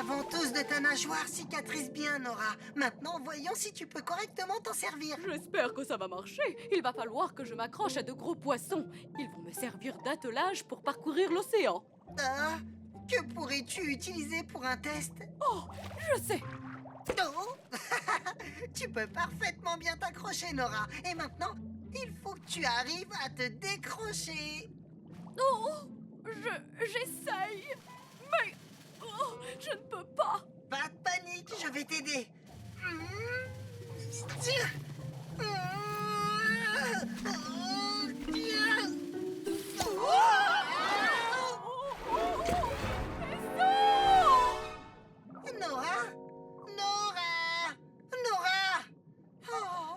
ventouse de ta nageoire cicatrise bien, Nora. Maintenant, voyons si tu peux correctement t'en servir. J'espère que ça va marcher. Il va falloir que je m'accroche à de gros poissons. Ils vont me servir d'attelage pour parcourir l'océan. Ah, que pourrais-tu utiliser pour un test? Oh, je sais. Non. Tu peux parfaitement bien t'accrocher, Nora. Et maintenant, il faut que tu arrives à te décrocher. Oh, j'essaye. Mais je ne peux pas. Pas de panique, je vais t'aider. Tiens. Nora? Nora? Nora? Oh.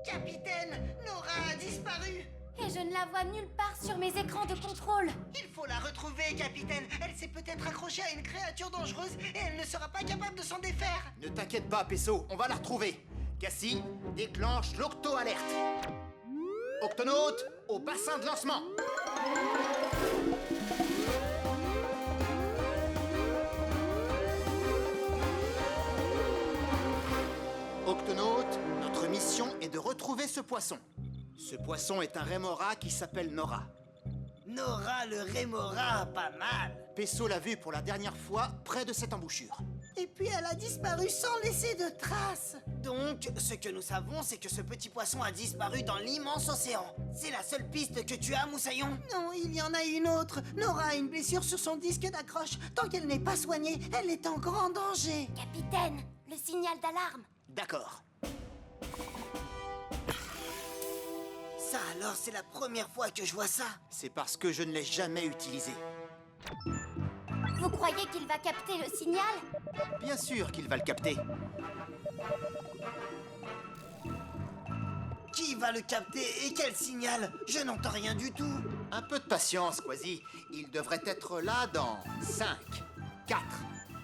Capitaine, Nora a disparu. Et je ne la vois nulle part sur mes écrans de contrôle. Il faut la retrouver, capitaine. Elle s'est peut-être accrochée à une créature dangereuse et elle ne sera pas capable de s'en défaire. Ne t'inquiète pas, Pesso, on va la retrouver. Cassie, déclenche l'octo-alerte. Octonaute, au bassin de lancement. Octonaute, notre mission est de retrouver ce poisson. Ce poisson est un rémora qui s'appelle Nora. Nora le rémora, pas mal. Pesso l'a vu pour la dernière fois près de cette embouchure. Et puis elle a disparu sans laisser de traces. Donc, ce que nous savons, c'est que ce petit poisson a disparu dans l'immense océan. C'est la seule piste que tu as, Moussaillon? Non, il y en a une autre. Nora a une blessure sur son disque d'accroche. Tant qu'elle n'est pas soignée, elle est en grand danger. Capitaine, le signal d'alarme. D'accord. Ça alors, c'est la première fois que je vois ça. C'est parce que je ne l'ai jamais utilisé. Vous croyez qu'il va capter le signal? Bien sûr qu'il va le capter. Qui va le capter et quel signal? Je n'entends rien du tout. Un peu de patience, Quasi. Il devrait être là dans 5, 4,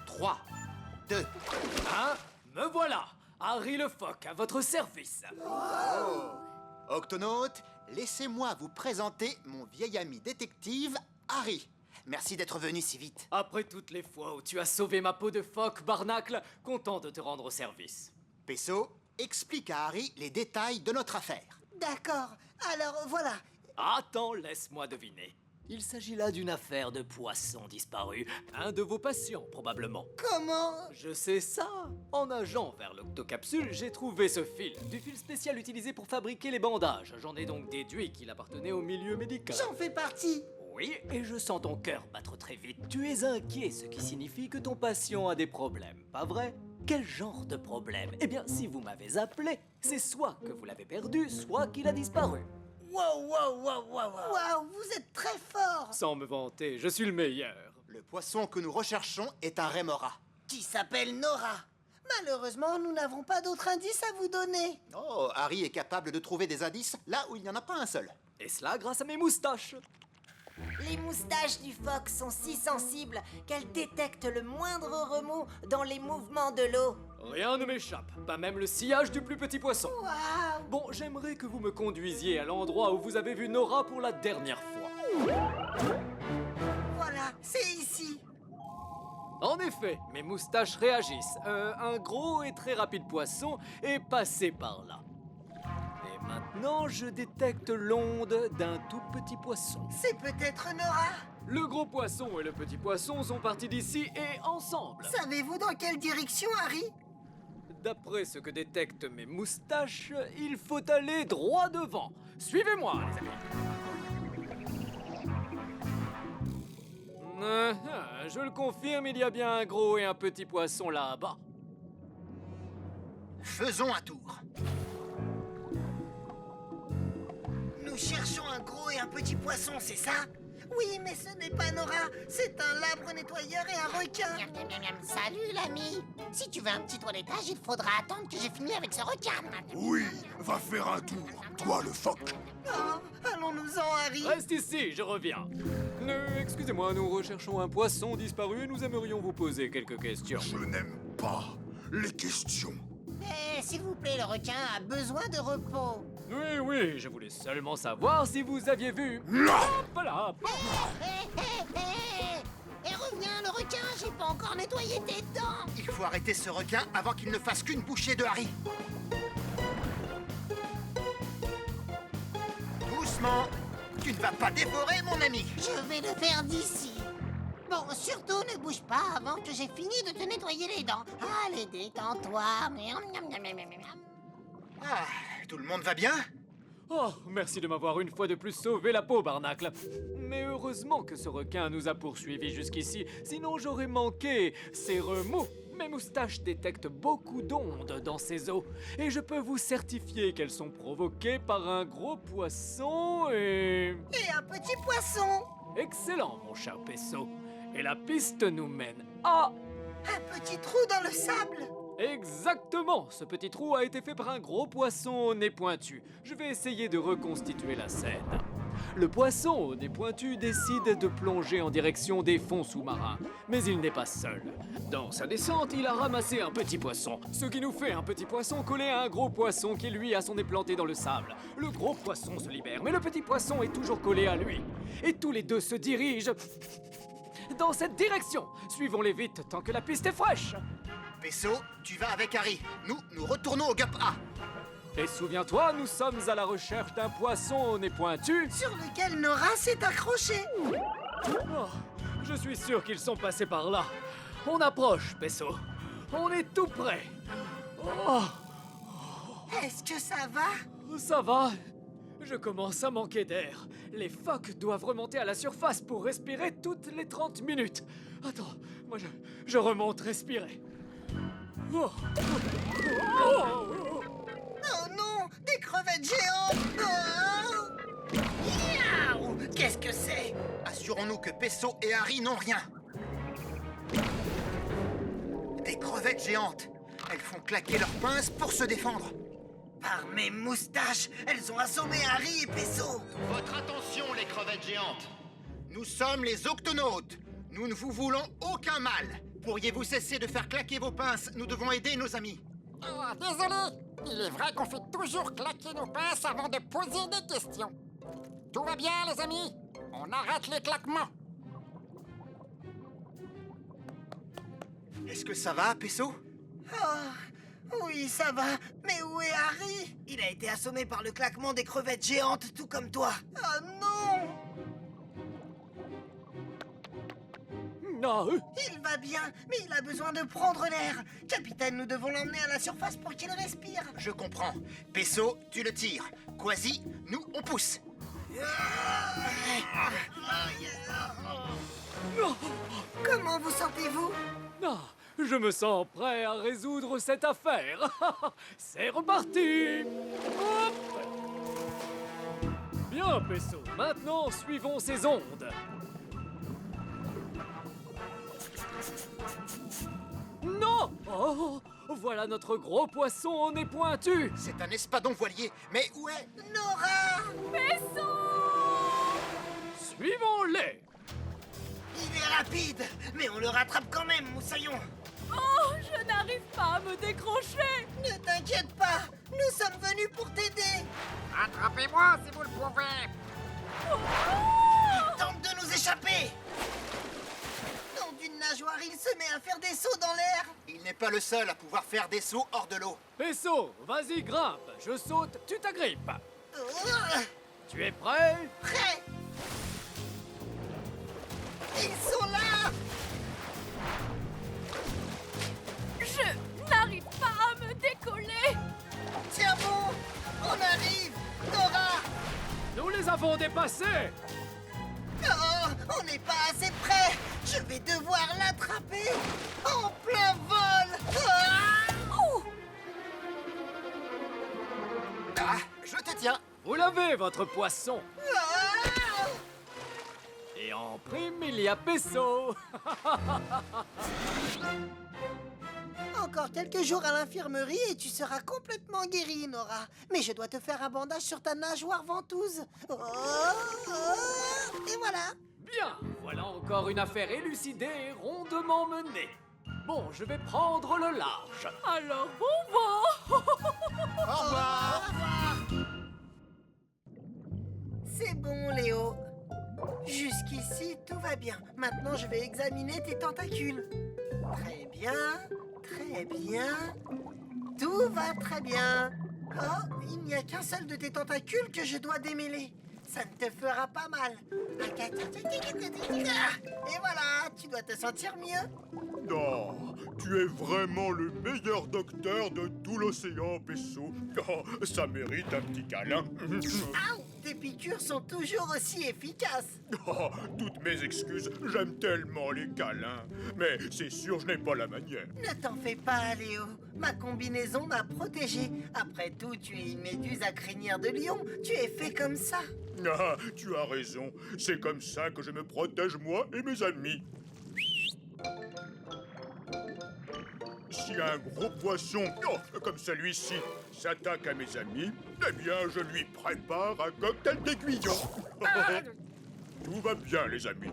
3, 2... Hein? Me voilà! Harry le phoque, à votre service. Octonaute, laissez-moi vous présenter mon vieil ami détective, Harry. Merci d'être venu si vite. Après toutes les fois où tu as sauvé ma peau de phoque, Barnacle, content de te rendre au service. Pesso, explique à Harry les détails de notre affaire. D'accord, alors voilà. Attends, laisse-moi deviner. Il s'agit là d'une affaire de poisson disparu. Un de vos patients, probablement. Comment? Je sais ça. En nageant vers l'octocapsule, j'ai trouvé ce fil. Du fil spécial utilisé pour fabriquer les bandages. J'en ai donc déduit qu'il appartenait au milieu médical. J'en fais partie. Oui, et je sens ton cœur battre très vite. Tu es inquiet, ce qui signifie que ton patient a des problèmes, pas vrai? Quel genre de problème? Eh bien, si vous m'avez appelé, c'est soit que vous l'avez perdu, soit qu'il a disparu. Wow, wow, wow, wow, wow. Wow, vous êtes très fort. Sans me vanter, je suis le meilleur. Le poisson que nous recherchons est un rémora. Qui s'appelle Nora. Malheureusement, nous n'avons pas d'autres indices à vous donner. Oh, Harry est capable de trouver des indices là où il n'y en a pas un seul. Et cela grâce à mes moustaches. Les moustaches du phoque sont si sensibles qu'elles détectent le moindre remous dans les mouvements de l'eau. Rien ne m'échappe, pas même le sillage du plus petit poisson. Waouh. Bon, j'aimerais que vous me conduisiez à l'endroit où vous avez vu Nora pour la dernière fois. Voilà, c'est ici. En effet, mes moustaches réagissent. Un gros et très rapide poisson est passé par là. Et maintenant, je détecte l'onde d'un tout petit poisson. C'est peut-être Nora. Le gros poisson et le petit poisson sont partis d'ici et ensemble. Savez-vous dans quelle direction, Harry? D'après ce que détectent mes moustaches, il faut aller droit devant. Suivez-moi, les amis. Je le confirme, il y a bien un gros et un petit poisson là-bas. Faisons un tour. Nous cherchons un gros et un petit poisson, c'est ça? Oui, mais ce n'est pas Nora. C'est un labre nettoyeur et un requin. Miam, miam, miam, miam. Salut l'ami. Si tu veux un petit toilettage, il faudra attendre que j'ai fini avec ce requin. Oui, va faire un tour, toi le phoque. Oh, allons-nous-en, Harry. Reste ici, je reviens. Excusez-moi, nous recherchons un poisson disparu et nous aimerions vous poser quelques questions. Je n'aime pas les questions. S'il vous plaît, le requin a besoin de repos. Oui, je voulais seulement savoir si vous aviez vu... Non. Voilà. Et reviens, le requin. requin, j'ai pas encore nettoyé tes dents. Il faut arrêter ce requin avant qu'il ne fasse qu'une bouchée de Harry. Doucement. Tu ne vas pas dévorer, mon ami. Je vais le faire d'ici. Bon, surtout ne bouge pas avant que j'ai fini de te nettoyer les dents. Allez, détends-toi. Ah, tout le monde va bien? Oh, merci de m'avoir une fois de plus sauvé la peau, Barnacle. Mais heureusement que ce requin nous a poursuivis jusqu'ici, sinon j'aurais manqué ces remous. Mes moustaches détectent beaucoup d'ondes dans ces eaux, et je peux vous certifier qu'elles sont provoquées par un gros poisson et... Et un petit poisson. Excellent, mon cher Pesso. Et la piste nous mène à... Un petit trou dans le sable. Exactement! Ce petit trou a été fait par un gros poisson au nez pointu. Je vais essayer de reconstituer la scène. Le poisson au nez pointu décide de plonger en direction des fonds sous-marins. Mais il n'est pas seul. Dans sa descente, il a ramassé un petit poisson. Ce qui nous fait un petit poisson collé à un gros poisson qui, lui, a son nez planté dans le sable. Le gros poisson se libère, mais le petit poisson est toujours collé à lui. Et tous les deux se dirigent dans cette direction. Suivons-les vite tant que la piste est fraîche. Pesso, tu vas avec Harry. Nous retournons au Gup A. Et souviens-toi, nous sommes à la recherche d'un poisson au nez pointu. Sur lequel Nora s'est accrochée. Oh, je suis sûr qu'ils sont passés par là. On approche, Pesso. On est tout près. Oh, Est-ce que ça va? ça va. Je commence à manquer d'air. Les phoques doivent remonter à la surface pour respirer toutes les 30 minutes. Attends, moi je remonte respirer. Oh. Oh non, des crevettes géantes. Oh. Miaou. Qu'est-ce que c'est? Assurons-nous que Pesso et Harry n'ont rien. Des crevettes géantes. Elles font claquer leurs pinces pour se défendre. Par mes moustaches, elles ont assommé Harry et Pesso. Votre attention, les crevettes géantes. Nous sommes les Octonautes. Nous ne vous voulons aucun mal. Pourriez-vous cesser de faire claquer vos pinces? Nous devons aider nos amis. Oh, désolé. Il est vrai qu'on fait toujours claquer nos pinces avant de poser des questions. Tout va bien, les amis? On arrête les claquements. Est-ce que ça va, Pesso? Oh, oui, ça va. Mais où est Harry? Il a été assommé par le claquement des crevettes géantes, tout comme toi. Oh non! Non, Il va bien, mais il a besoin de prendre l'air. Capitaine, nous devons l'emmener à la surface pour qu'il respire. Je comprends. Pesso, tu le tires. Quasi, nous, on pousse. Comment vous sentez-vous? non, je me sens prêt à résoudre cette affaire. C'est reparti. Hop. Bien, Pesso. Maintenant, suivons ces ondes. Non! Oh, voilà notre gros poisson au nez pointu. C'est un espadon voilier. Mais où est... Nora! Suivons-les. Il est rapide, mais on le rattrape quand même, Moussaillon. Oh, je n'arrive pas à me décrocher. Ne t'inquiète pas, nous sommes venus pour t'aider. Attrapez-moi si vous le pouvez. Il tente de nous échapper. Dans d'une nageoire, il se met à faire des sauts dans l'air. Il n'est pas le seul à pouvoir faire des sauts hors de l'eau. Pesso, vas-y, grimpe. Je saute, tu t'agrippes. Oh, Tu es prêt? prêt. Ils sont là. Je n'arrive pas à me décoller. Tiens bon, on arrive. Nora. Nous les avons dépassés. Oh, on n'est pas assez près. Je vais devoir l'attraper en plein vol. Ah. Oh, Ah, je te tiens. Vous l'avez, votre poisson. Ah. Et en prime, il y a Pesso. Encore quelques jours à l'infirmerie et tu seras complètement guérie, Nora. Mais je dois te faire un bandage sur ta nageoire ventouse. Oh, oh, et voilà. Bien, voilà encore une affaire élucidée et rondement menée. Bon, je vais prendre le large. alors bon vent. Au revoir. C'est bon, Léo. Jusqu'ici, tout va bien. Maintenant, je vais examiner tes tentacules. Très bien, très bien. Tout va très bien. Oh, il n'y a qu'un seul de tes tentacules que je dois démêler. Ça ne te fera pas mal. Et voilà, tu dois te sentir mieux. Non, tu es vraiment le meilleur docteur de tout l'océan, Pesso. Oh, ça mérite un petit câlin. Aouh, tes piqûres sont toujours aussi efficaces. Oh, toutes mes excuses, j'aime tellement les câlins. Mais c'est sûr, je n'ai pas la manière. Ne t'en fais pas, Léo. Ma combinaison m'a protégé. Après tout, tu es une méduse à crinière de lion. Tu es fait comme ça. Ah, tu as raison. C'est comme ça que je me protège moi et mes amis. Si un gros poisson, comme celui-ci, s'attaque à mes amis, eh bien, je lui prépare un cocktail d'aiguillon. Tout va bien, les amis.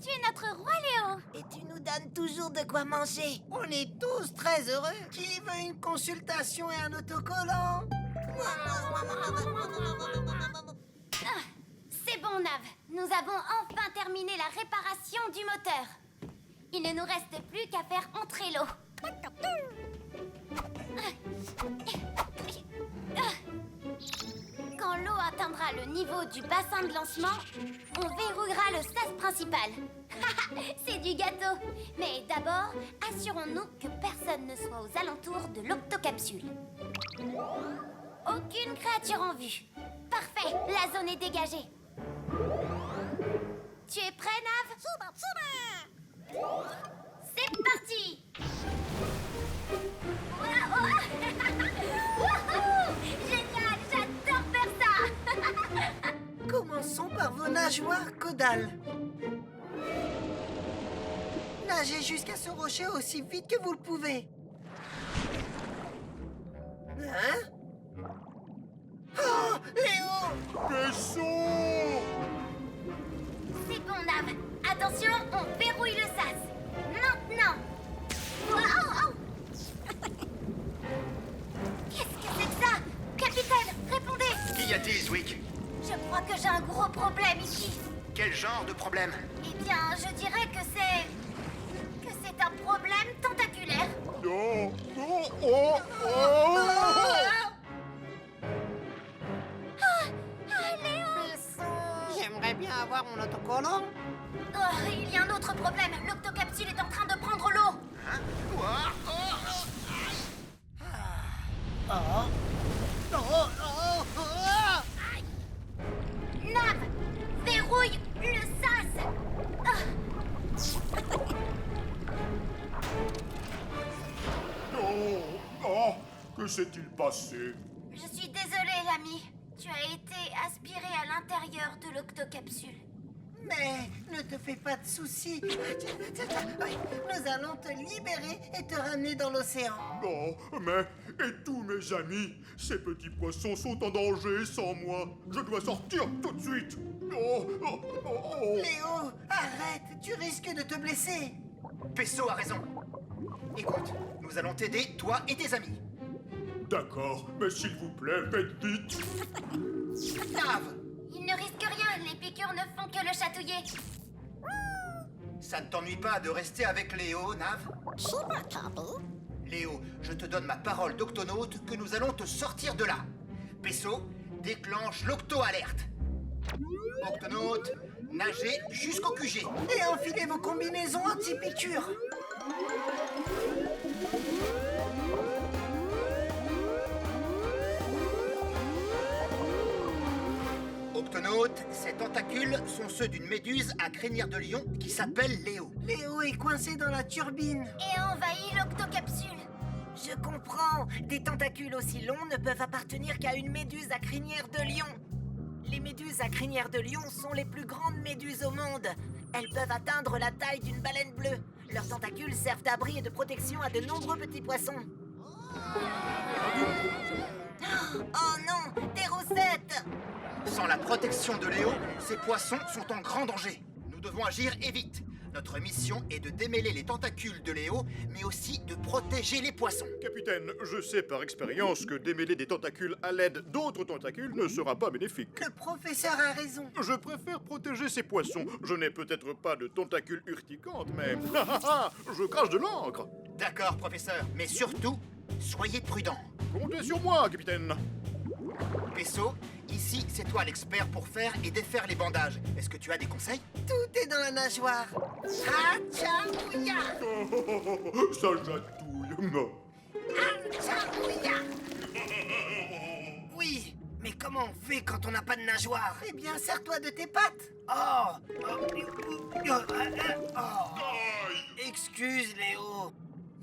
Tu es notre roi, Léo. Et tu nous donnes toujours de quoi manger. On est tous très heureux. Qui veut une consultation et un autocollant? C'est bon, Nav. Nous avons enfin terminé la réparation du moteur. Il ne nous reste plus qu'à faire entrer l'eau. Quand l'eau atteindra le niveau du bassin de lancement, on verrouillera le sas principal. C'est du gâteau. Mais d'abord, assurons-nous que personne ne soit aux alentours de l'octocapsule. Aucune créature en vue. Parfait, la zone est dégagée. Tu es prêt, Nav? C'est parti! Wouhou! Génial, j'adore faire ça! Commençons par vos nageoires caudales. Nagez jusqu'à ce rocher aussi vite que vous le pouvez. Hein? Oh, Léo! Pesso! C'est bon, Nav. Attention, on verrouille le sas. Maintenant! Oh, oh, oh. Qu'est-ce que c'est que ça? Capitaine, répondez! Qu'y a-t-il, Zwick? Je crois que j'ai un gros problème ici. Quel genre de problème? Eh bien, je dirais que c'est un problème tentaculaire. Non! Oh! Oh! Oh! Ah, Léo! J'aimerais bien avoir mon autocollant. Oh, il y a un autre problème. L'octocapsule est en train de prendre l'eau. Hein? Quoi? Oh, oh. Oh! Oh! Oh! Oh! Nav, verrouille le sas. Ah. Non! Oh! Que s'est-il passé? Je suis désolée, l'ami. Tu as été aspiré à l'intérieur de l'octocapsule. Mais ne te fais pas de soucis. Oui, nous allons te libérer et te ramener dans l'océan. Non, mais... Et tous mes amis? Ces petits poissons sont en danger sans moi. Je dois sortir tout de suite. Oh! Oh! Oh! Oh! Léo, arrête, tu risques de te blesser. Pesso a raison. Écoute, nous allons t'aider, toi et tes amis. D'accord, mais s'il vous plaît, faites vite. Nav, Il ne risque rien, les piqûres ne font que le chatouiller. ça ne t'ennuie pas de rester avec Léo, Nav? Léo, je te donne ma parole d'octonaute que nous allons te sortir de là. Pesso, déclenche l'octo-alerte. Octonaute, nagez jusqu'au QG. Et enfilez vos combinaisons anti-piqûres. Octonaute, ces tentacules sont ceux d'une méduse à crinière de lion qui s'appelle Léo. Léo est coincé dans la turbine. Et envahit l'octocapsule. Je comprends. Des tentacules aussi longs ne peuvent appartenir qu'à une méduse à crinière de lion. Les méduses à crinière de lion sont les plus grandes méduses au monde. Elles peuvent atteindre la taille d'une baleine bleue. Leurs tentacules servent d'abri et de protection à de nombreux petits poissons. Oh non, des roussettes! Sans la protection de Léo, ces poissons sont en grand danger. Nous devons agir et vite. Notre mission est de démêler les tentacules de Léo, mais aussi de protéger les poissons. Capitaine, je sais par expérience que démêler des tentacules à l'aide d'autres tentacules ne sera pas bénéfique. Le professeur a raison. Je préfère protéger ces poissons. Je n'ai peut-être pas de tentacules urticantes, mais... je crache de l'encre. D'accord, professeur, mais surtout, soyez prudent. Comptez sur moi, capitaine. Pesso, ici, c'est toi l'expert pour faire et défaire les bandages. Est-ce que tu as des conseils? Tout est dans la nageoire. Hacha-ouya! Ça chatouille. Non. Hacha-ouya! Oui, mais comment on fait quand on n'a pas de nageoire? Eh bien, sers-toi de tes pattes. Excuse, Léo.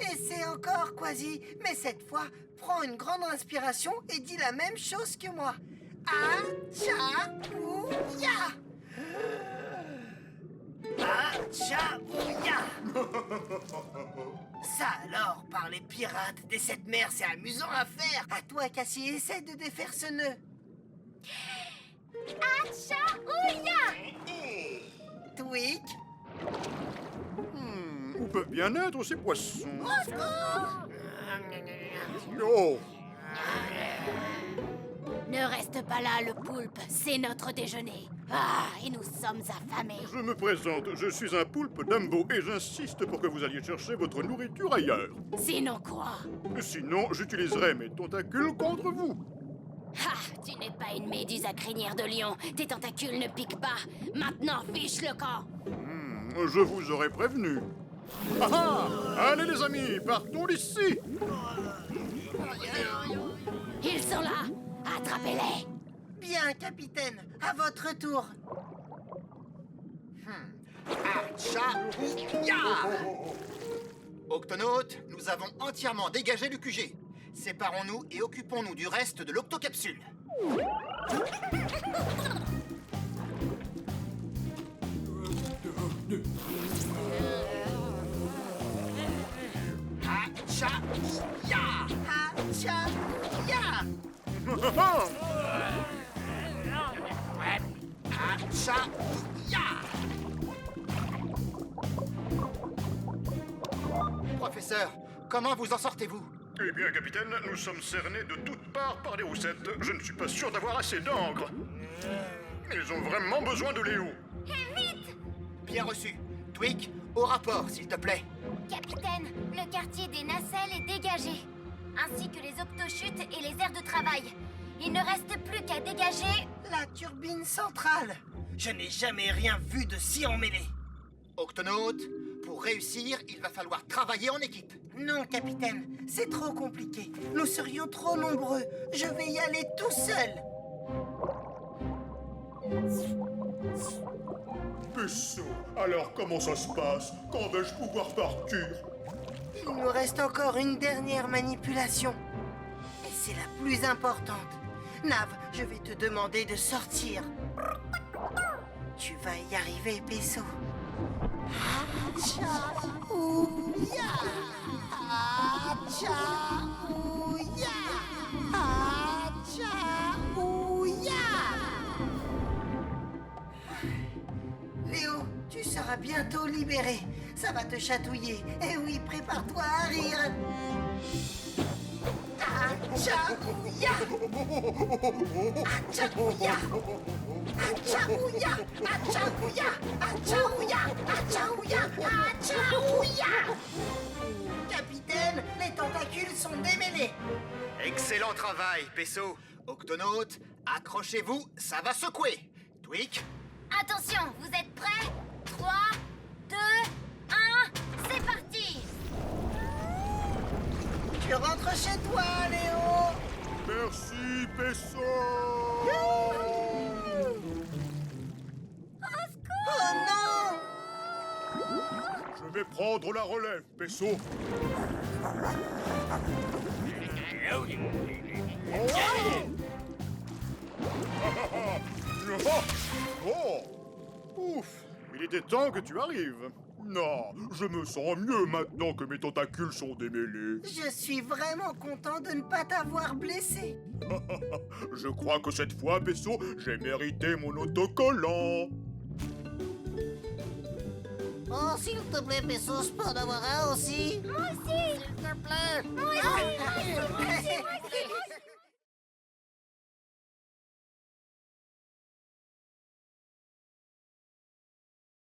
Essaie encore, Quasi, mais cette fois, prends une grande inspiration et dis la même chose que moi. Hacha-ouya! Hacha-ouya! Ça alors, par les pirates des sept mers, c'est amusant à faire. À toi, Cassie, essaie de défaire ce nœud. Hacha-ouya! Twig, Où peuvent bien être ces poissons? Oh, Ne reste pas là, le poulpe. C'est notre déjeuner. Ah, et nous sommes affamés. je me présente, je suis un poulpe Dumbo et j'insiste pour que vous alliez chercher votre nourriture ailleurs. Sinon quoi? Sinon, j'utiliserai mes tentacules contre vous. Ah, tu n'es pas une méduse à crinière de lion. Tes tentacules ne piquent pas. Maintenant, fiche le camp. Je vous aurais prévenu. Ah ah! Allez les amis, partons d'ici. Ils sont là. Attrapez-les. bien, capitaine. À votre tour. Hacha-ouya! Octonautes, nous avons entièrement dégagé le QG. Séparons-nous et occupons-nous du reste de l'octocapsule. Hacha-ouya! Hacha-ouya! Hacha-ouya! Professeur, comment vous en sortez-vous? Eh bien, capitaine, nous sommes cernés de toutes parts par des roussettes. Je ne suis pas sûr d'avoir assez d'encre. Ils ont vraiment besoin de Léo. Bien reçu. Tweak, au rapport, s'il te plaît. Capitaine, le quartier des nacelles est dégagé, ainsi que les octochutes et les aires de travail. Il ne reste plus qu'à dégager... La turbine centrale. Je n'ai jamais rien vu de si emmêlé. Octonautes, pour réussir, il va falloir travailler en équipe. Non, capitaine, c'est trop compliqué. Nous serions trop nombreux. Je vais y aller tout seul. Vaisseau, alors comment ça se passe? Quand vais-je pouvoir partir? Il nous reste encore une dernière manipulation. Et c'est la plus importante. Nav, je vais te demander de sortir. Tu vas y arriver, Pesso. Hacha-ouya! Hacha-ouya! Hacha-ouya! Léo, tu seras bientôt libéré. Ça va te chatouiller. Eh oui, prépare-toi à rire. Hacha-ouya! Hacha-ouya! Hacha-ouya! Hacha-ouya! Hacha-ouya! Hacha-ouya! Hacha-ouya! Capitaine, les tentacules sont démêlés. Excellent travail, Pesso. Octonautes, accrochez-vous, ça va secouer. Tweak, Attention, vous êtes prêts? 3, 2, 1, c'est parti! Tu rentres chez toi, Léo. Merci, Pesso. Oh non! Je vais prendre la relève, Pesso. Oh! Ouf! Il était temps que tu arrives. Non, je me sens mieux maintenant que mes tentacules sont démêlés. Je suis vraiment content de ne pas t'avoir blessé. Je crois que cette fois, Pesso, j'ai mérité mon autocollant. Oh, s'il te plaît, Pesos, je peux en avoir un aussi. Moi aussi. S'il te plaît. Moi aussi. Moi aussi. Moi aussi.